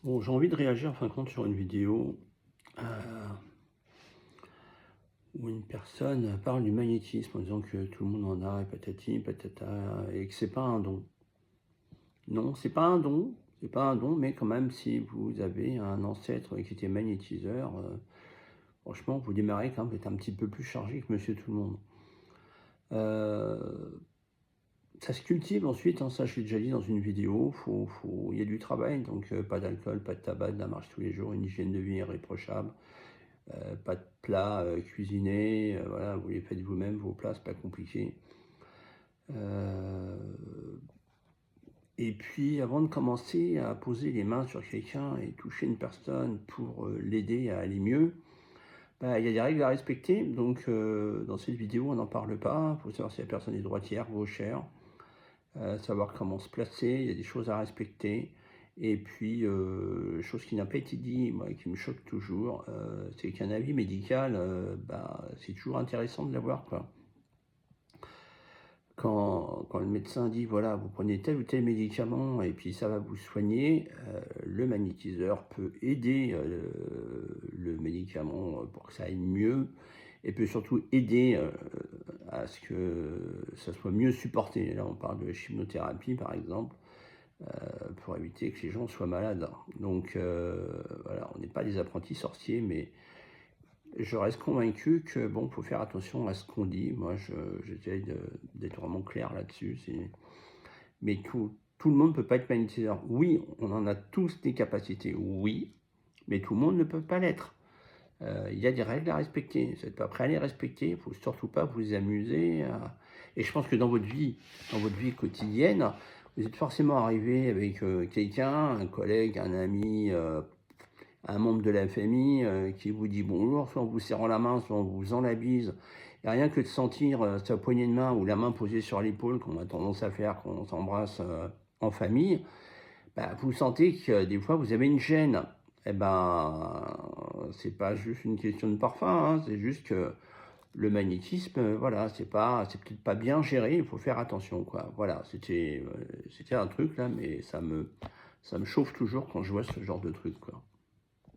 Bon, j'ai envie de réagir en fin de compte sur une vidéo où une personne parle du magnétisme en disant que tout le monde en a, et patati, patata, et que c'est pas un don. Non, c'est pas un don, mais quand même, si vous avez un ancêtre qui était magnétiseur, franchement, vous démarrez quand même, vous êtes un petit peu plus chargé que monsieur tout le monde. Ça se cultive ensuite, hein, ça je l'ai déjà dit dans une vidéo, il y a du travail, donc pas d'alcool, pas de tabac, de la marche tous les jours, une hygiène de vie irréprochable. Pas de plats cuisinés, voilà, vous les faites vous-même, vos plats, c'est pas compliqué. Et puis avant de commencer à poser les mains sur quelqu'un et toucher une personne pour l'aider à aller mieux, bah, il y a des règles à respecter. Donc dans cette vidéo, on n'en parle pas. Il faut savoir si la personne est droitière, gauchère, savoir comment se placer, il y a des choses à respecter. Et puis, chose qui n'a pas été dit, moi, qui me choque toujours, c'est qu'un avis médical, c'est toujours intéressant de l'avoir, quoi. Quand le médecin dit, voilà, vous prenez tel ou tel médicament et puis ça va vous soigner, le magnétiseur peut aider le médicament pour que ça aille mieux et peut surtout aider à ce que ça soit mieux supporté. Là, on parle de chimiothérapie, par exemple, pour éviter que les gens soient malades. Donc, voilà, on n'est pas des apprentis sorciers, mais je reste convaincu que, bon, faut faire attention à ce qu'on dit. Moi, j'essaie d'être vraiment clair là-dessus. Mais tout le monde ne peut pas être magnétiseur. Oui, on en a tous des capacités, oui, mais tout le monde ne peut pas l'être. Il y a des règles à respecter. Si vous n'êtes pas prêt à les respecter, il ne faut surtout pas vous amuser. Et je pense que dans votre vie quotidienne, vous êtes forcément arrivé avec quelqu'un, un collègue, un ami, un membre de la famille qui vous dit bonjour, soit en vous serrant la main, soit en vous faisant la bise. Et rien que de sentir sa poignée de main ou la main posée sur l'épaule, qu'on a tendance à faire quand on s'embrasse en famille, vous sentez que des fois vous avez une gêne. Eh ben, c'est pas juste une question de parfum, hein, c'est juste que le magnétisme, voilà, c'est peut-être pas bien géré, il faut faire attention, quoi. Voilà, c'était un truc là, mais ça me chauffe toujours quand je vois ce genre de truc, quoi.